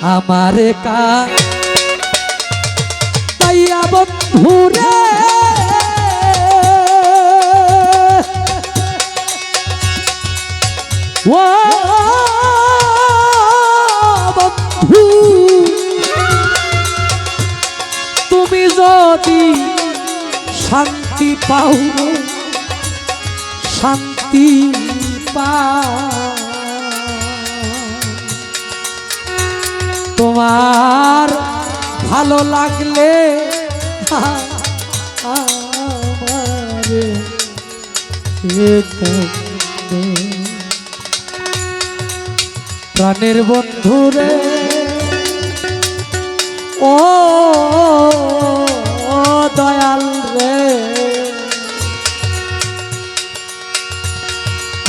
আমারে কাইয়া বন্ধুরে ও বন্ধু তুমি যদি শান্তি পাও শান্তি তোমার ভালো লাগলে প্রাণের বন্ধুরে ও দয়াল রে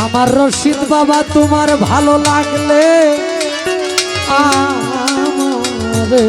আমার রশিদ বাবা তোমার ভালো লাগলে আমারে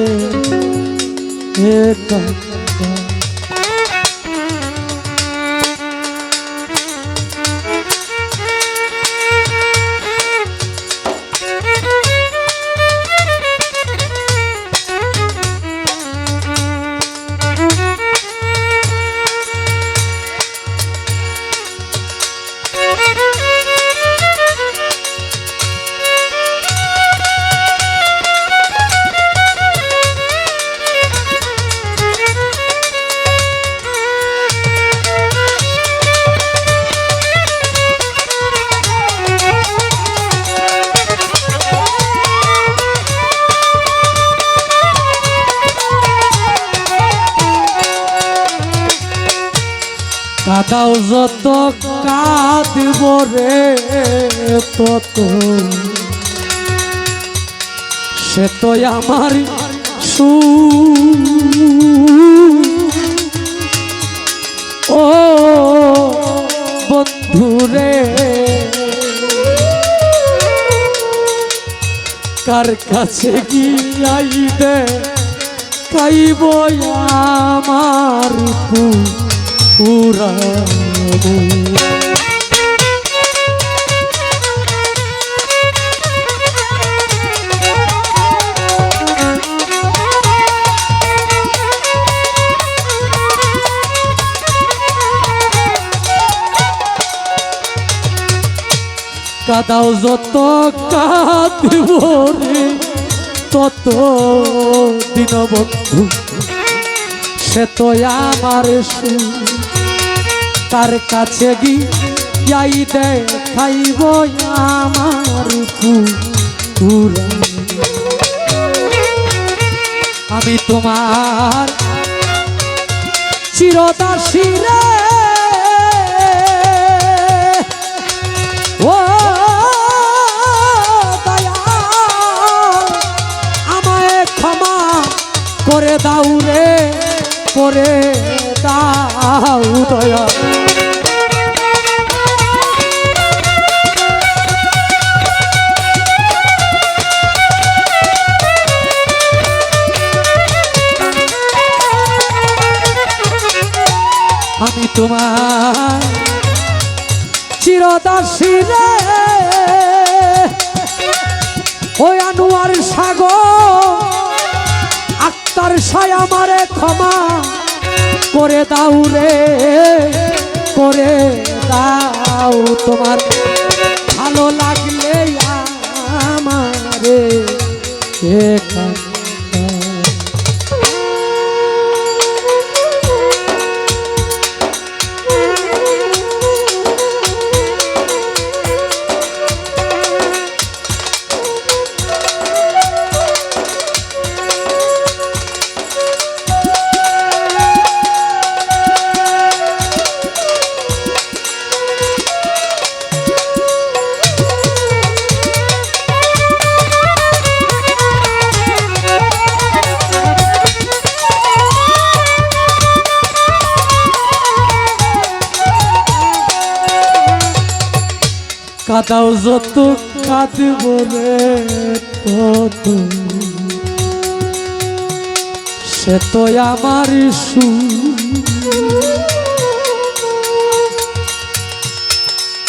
কাদাও যত কাঁদিব রে তত সে তো আমার সু ও বন্ধুরে কার কাছে গিয়াই দে কাইব আমার পুরা কাদাও যত কাঁদিব রে তত দিন বন্ধু সে তো আমার তার কাছে গিয়াই দেখাইব আমার পুরা আমি তোমার চিরদাসী রে ও দয়াল আমায় ক্ষমা করে দাও রে করে দাও দয়াল আমি তোমার চিরদাসী রে ওই আনোয়ার সাগর আক্তার সায় আমারে ক্ষমা করে দাও রে করে দাও তোমার ভালো লাগলে আমারে কাদাও যত কাঁদব রে তত সে তো আমার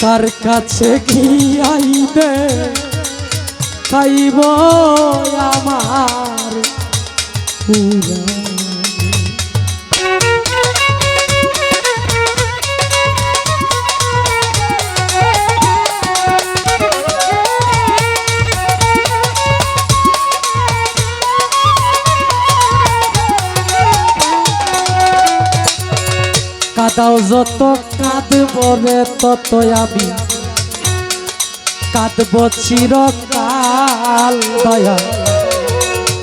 তার কাছে গিয়াইবে খাইব আমার পুরা কাদাও যত কাঁদব রে তত আমি কাঁদব চিরকাল দয়া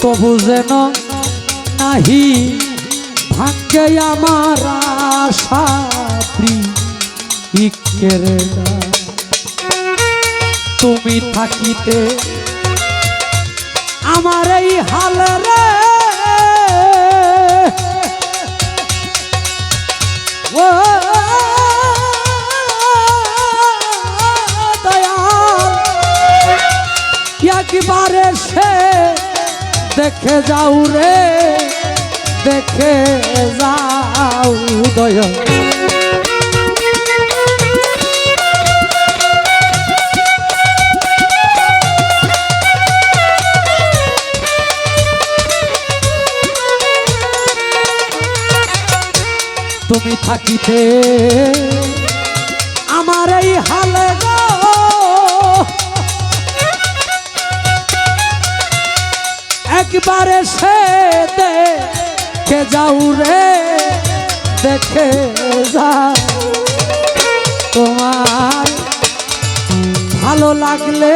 তবু যেন নাহি ভাগ্যে আমার আশা প্রিয়ের তুমি থাকিতে আমার এই হাল রে ও দয়া একবারে সে দেখে যাও রে দেখে যাও দয়া তুমি থাকিতে আমার এই হালে গো একবারে সে দেখে যাও রে দেখে যাও তোমার ভালো লাগলে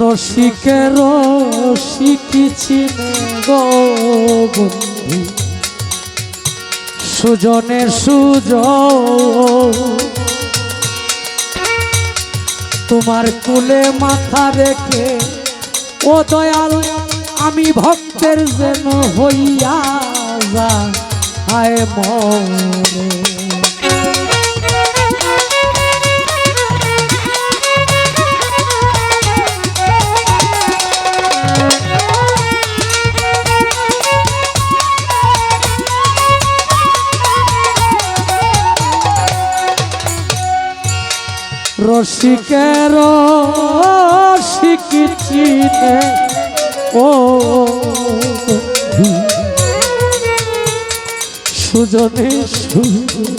রসিকে রসিকি চিনে গো বন্ধু সুজনে সুজন তোমার কুলে মাথা রেখে ও দয়াল আমি ভক্তের যেন হইয়া যায় মরে রসিকের রসিকি চিনে ও সুজনে সুজন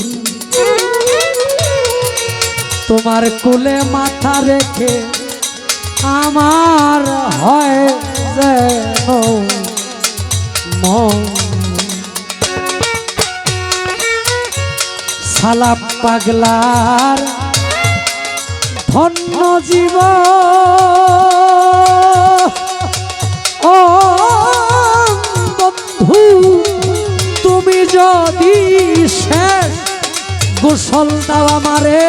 তোমার কোলে মাথা রেখে আমার হয় যেন মন সালাম পাগলার ধন্য জীব ও বন্ধু তুমি যদি শেষ গোসল দাও আমারে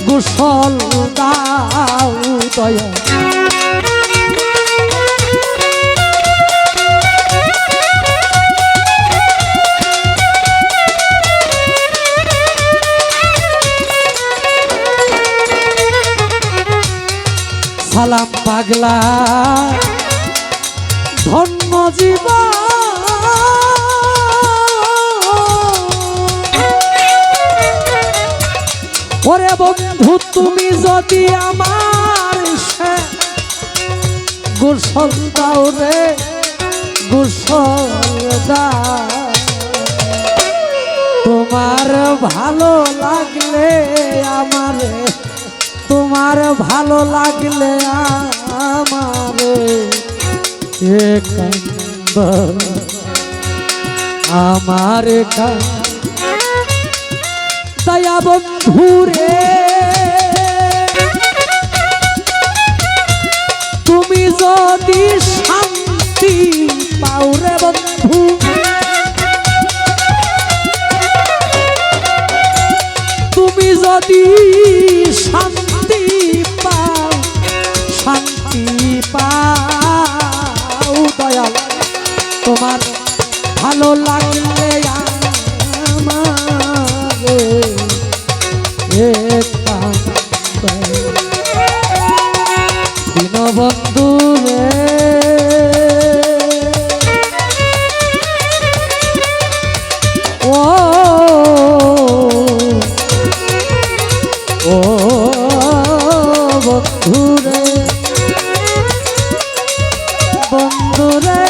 গোসল দাও দয়া সালাম পাগলা ধন্য জীব ওরে বন্ধু তুমি যদি আমার গোসল দাও রে গোসল দাও তোমার ভালো লাগলে আমারে তোমার ভালো লাগলে আমারে কান্দ আমার দয়া বন্ধুরে তুমি যদি শান্তি পাও রে বন্ধু তুমি যদি শান্তি পাও দয়াল তোমার ভালো লাগলে আমারে দীনবন্ধু রে ও ও বন্ধুরে বন্ধুরে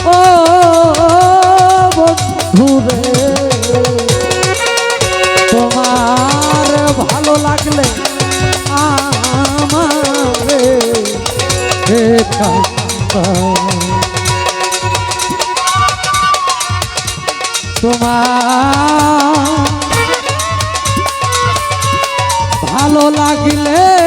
ও বন্ধুরে তোমার ভালো লাগলে আমারে তোমার ভালো লাগলে